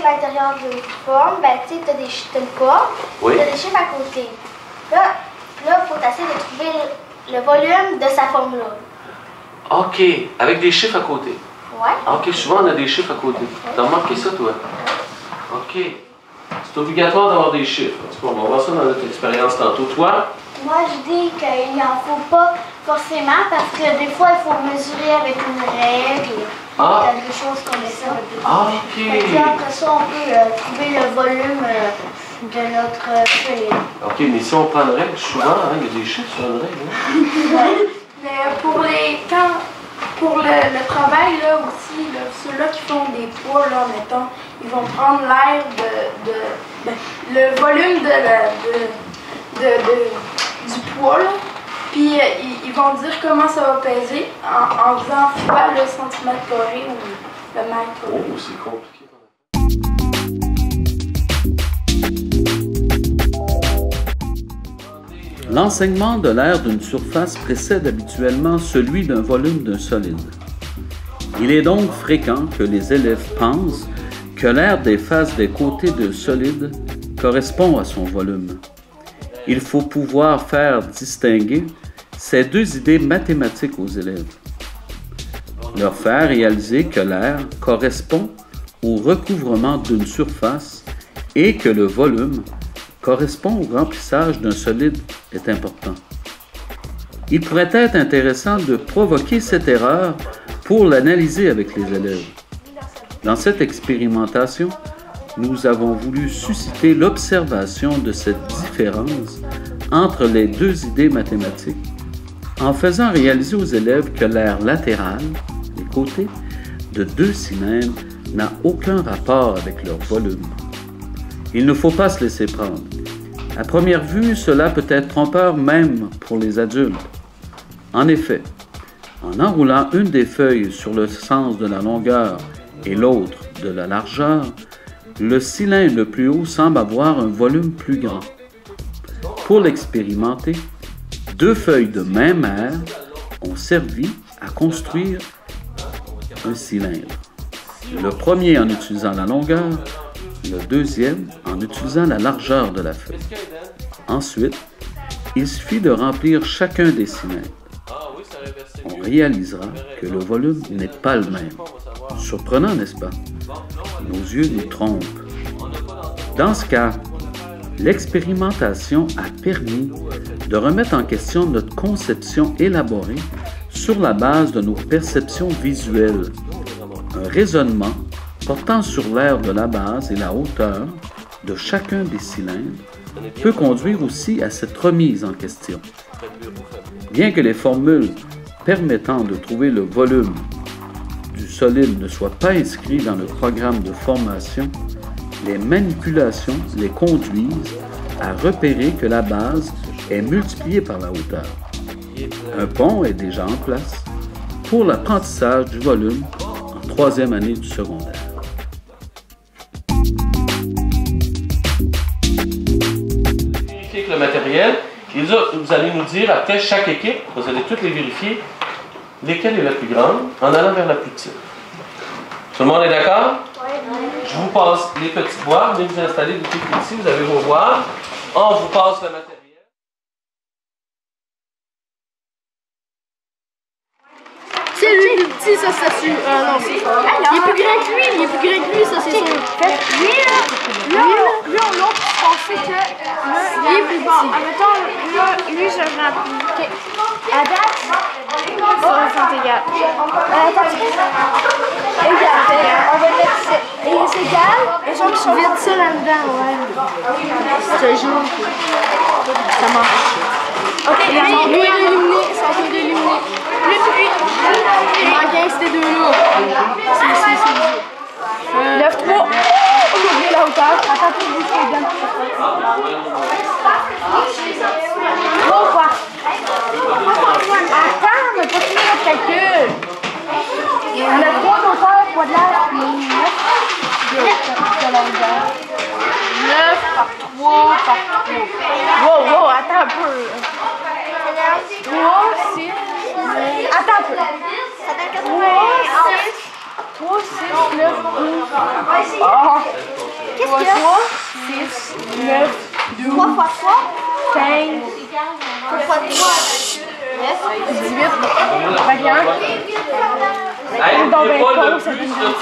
l'intérieur d'une forme, ben, tu sais, tu as une forme, Oui. tu as des chiffres à côté. Là, il faut essayer de trouver le volume de sa forme-là. OK. Avec des chiffres à côté. Ouais. OK, souvent on a des chiffres à côté. T'as remarqué ça, toi? OK. C'est obligatoire d'avoir des chiffres. En tout cas, on va voir ça dans notre expérience tantôt. Toi? Moi, je dis qu'il n'en faut pas forcément parce que des fois, il faut mesurer avec une règle. Ah. Des choses comme ça. Ah, OK. Et puis après ça, on peut trouver le volume de notre solide. OK, mais si on prend une règle, souvent, hein, il y a des chiffres sur une règle. Hein? Mais pour le travail, là aussi, là, ceux-là qui font des poids, là, mettons, ils vont prendre l'air le volume du poids, là, puis ils vont dire comment ça va peser en faisant fois le centimètre carré ou le mètre. Oh, c'est compliqué. L'enseignement de l'air d'une surface précède habituellement celui d'un volume d'un solide. Il est donc fréquent que les élèves pensent que l'air des faces des côtés d'un solide correspond à son volume. Il faut pouvoir faire distinguer ces deux idées mathématiques aux élèves. Leur faire réaliser que l'air correspond au recouvrement d'une surface et que le volume correspond au remplissage d'un solide est important. Il pourrait être intéressant de provoquer cette erreur pour l'analyser avec les élèves. Dans cette expérimentation, nous avons voulu susciter l'observation de cette différence entre les deux idées mathématiques en faisant réaliser aux élèves que l'air latéral, les côtés, de deux cylindres n'a aucun rapport avec leur volume. Il ne faut pas se laisser prendre. À première vue, cela peut être trompeur même pour les adultes. En effet, en enroulant une des feuilles sur le sens de la longueur et l'autre de la largeur, le cylindre le plus haut semble avoir un volume plus grand. Pour l'expérimenter, deux feuilles de même air ont servi à construire un cylindre. Le premier en utilisant la longueur, le deuxième en utilisant la largeur de la feuille. Ensuite, il suffit de remplir chacun des cylindres. On réalisera que le volume n'est pas le même. Surprenant, n'est-ce pas? Nos yeux nous trompent. Dans ce cas, l'expérimentation a permis de remettre en question notre conception élaborée sur la base de nos perceptions visuelles. Un raisonnement portant sur l'air de la base et la hauteur de chacun des cylindres peut conduire aussi à cette remise en question. Bien que les formules permettant de trouver le volume du solide ne soient pas inscrites dans le programme de formation, les manipulations les conduisent à repérer que la base est multipliée par la hauteur. Un pont est déjà en place pour l'apprentissage du volume en troisième année du secondaire. Vérifier le matériel. Et là, vous allez nous dire, après chaque équipe, vous allez toutes les vérifier, lesquelles est la plus grande, en allant vers la plus petite. Tout le monde est d'accord? Oui. Je vous passe les petites boîtes. Venez vous installer du côté ici, vous avez vos boîtes. On vous passe le matériel. C'est lui le petit, ça c'est sûr. Non, c'est pas. Il est plus grand que lui, ça c'est sûr. Lui, on l'autre, on sait que il est plus petit. Admettons, lui, je remplis. OK. À date, ça va être égal. On va mettre ça. Et c'est égal. Et je vide ça là-dedans, ouais. Je te jure. Ça marche. OK, lui, il est éliminé. Ça va être éliminé. Lui. Il manque un, c'était deux-là. Lève 3. Aujourd'hui, la hauteur. Attends, tu dis que donne. 3 fois. Attends, mais pas finir notre calcul. On a 3 hauteurs, 3 de l'air, puis 9 de longueur. 9 par 3 par 3. Wow, attends un peu. 3, 6. Attends un peu. 3, 6. 9, 12. Ah! Qu'est-ce qu'il y a? 3, 6, 9, 12. 3 x 3? 15. 3 x 3? 18. 21. Hey, Dans n'oubliez 20 pas le ça plus donne de 27.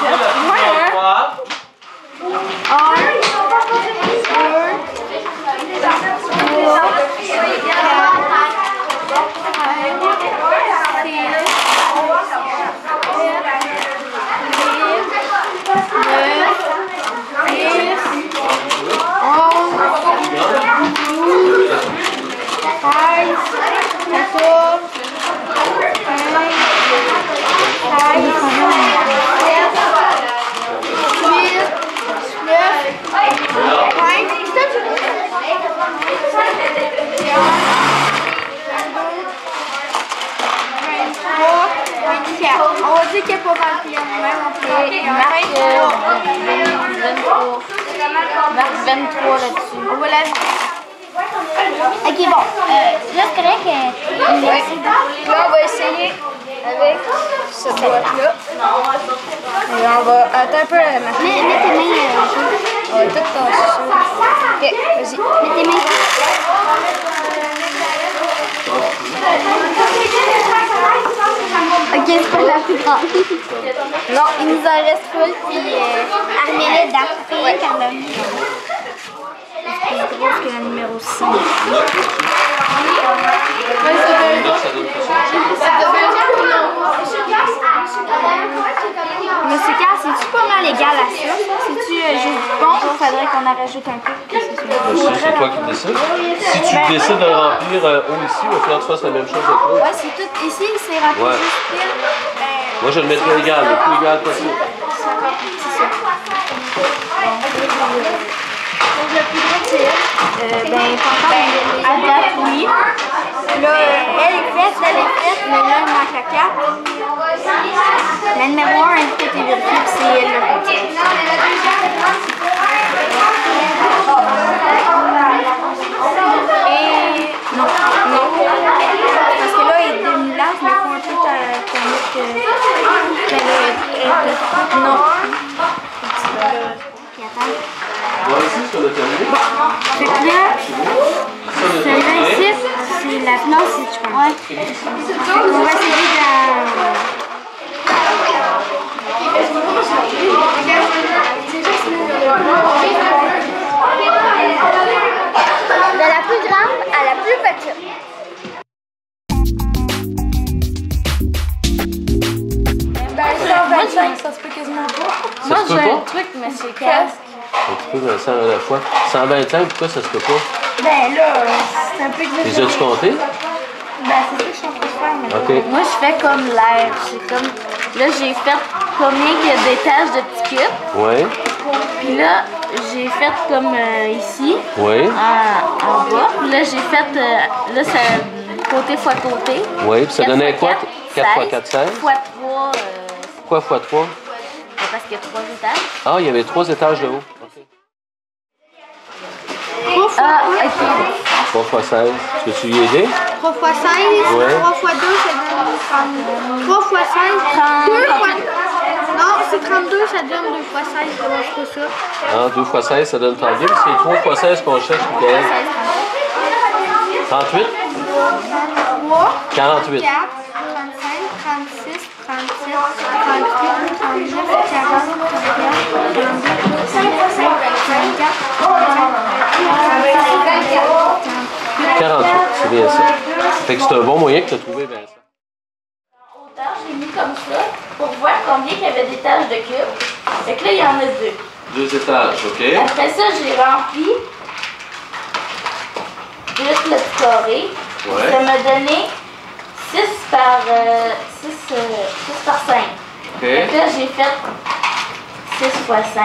pieds, la plus de On va dire qu'il n'y a pas 21, même on peut marque 23 là-dessus. On va la... Ok, bon. Là, c'est correct. Là, on va essayer avec cette boîte-là. Et on va... Attends un peu la machine. Mets tes mains. On va tout tasser ça. Ok, vas-y. Mets tes mains. Ok, c'est pas la plus grande. Non, il nous en reste full, puis Armelle d'Arfé quand même. C'est plus grosse que la numéro 6. Monsieur Cass, c'est-tu pas mal égal à ça? C'est-tu juste bon ou faudrait qu'on en rajoute un peu? C'est toi qui décides. Si tu décides de remplir haut ici, il va falloir que tu fasses la même chose avec l'autre. Ouais, c'est tout. Ici, c'est rempli juste pile. Moi, je le mettrais égal, le plus égal possible. C'est encore plus petit, ça. Donc, le plus gros, c'est à date, oui. Là, elle est faite, mais là, il manque la 4. La numéro 1 a tout été vérifié, puis c'est elle le petit. Et non. Parce que là, il est demi-large, mais il faut un peu non. Bon, ici, ce qu'on a terminé. Fait que là, celle-là ici, c'est la finance, je pense. Ouais. On va essayer de la plus grande à la plus petite. Moi, ça se peut quasiment pas. Moi, j'ai un truc, monsieur Casque. Un petit peu, 100 à la fois. 125, pourquoi ça se peut pas? Ben là, c'est un peu exactement. Les as-tu compté? Ben, c'est ça que je suis en train de faire maintenant. OK. Moi, je fais comme l'air. Là, j'ai fait combien il y a d'étages de petits cubes. Oui. Puis là, j'ai fait comme ici. Oui. En bas. Puis là, j'ai fait, là, ça, côté fois côté. Oui, puis ça donnait quoi? 4 x 4, 16? Fois 3. Pourquoi fois 3? Parce qu'il y a 3 étages. Ah, il y avait 3 étages de haut. OK. 3 x 16. Peux-tu y aider? 3 x 16, ouais. 3 x 2, ça donne 3 x 16, 2 fois... Non, c'est 32, ça donne 2 x 16, je trouve ça. Ah, 2 x 16, ça donne 32. C'est 3 x 16 qu'on cherche, Michael. 38? 3, 48. 4, 35, 36, 37, 38, 39, 40, 41, 42, 45, 54, 48, c'est bien ça. Fait que c'est un bon moyen que tu as trouvé, Vincent. En hauteur, je l'ai mis comme ça pour voir combien il y avait d'étages de cubes. Fait que là, il y en a 2. 2 étages, OK. Après ça, j'ai rempli juste le petit carré. Ouais. Ça m'a donné 6 par 5. OK. Fait que là, j'ai fait 6 x 5,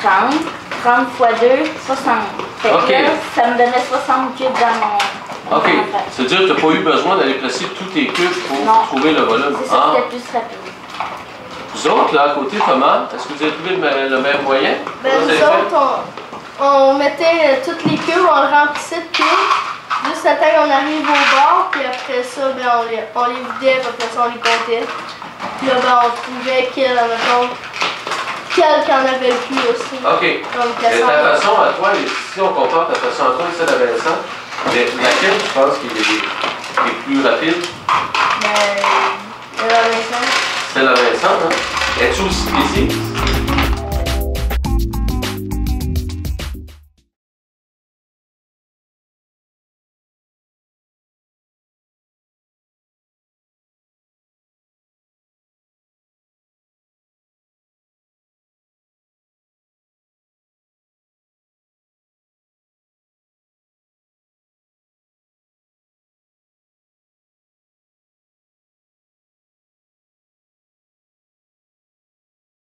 30. 30 x 2, 60. Fait que OK. là, ça me donnait 60 cubes dans mon... OK. C'est-à-dire que tu n'as pas eu besoin d'aller presser tous tes cubes pour Non. trouver le volume. C'est ça, c'était plus rapide. Vous autres, là, à côté, Thomas, est-ce que vous avez trouvé le même moyen? Ben, nous autres, on mettait tous les cubes, on le remplissait de cubes, juste à temps qu'on arrive au bord, puis après ça, ben, on les vidait, puis après ça, on les comptait. Puis là, ben, on trouvait qu'il, mettons, quelle qui en avait le plus aussi. OK. Comme Mais ta façon à toi, si on compare ta façon à toi et celle de Vincent, laquelle tu penses qui est plus rapide? Ben, la Vincent. Celle de Vincent, hein? Es-tu aussi précis?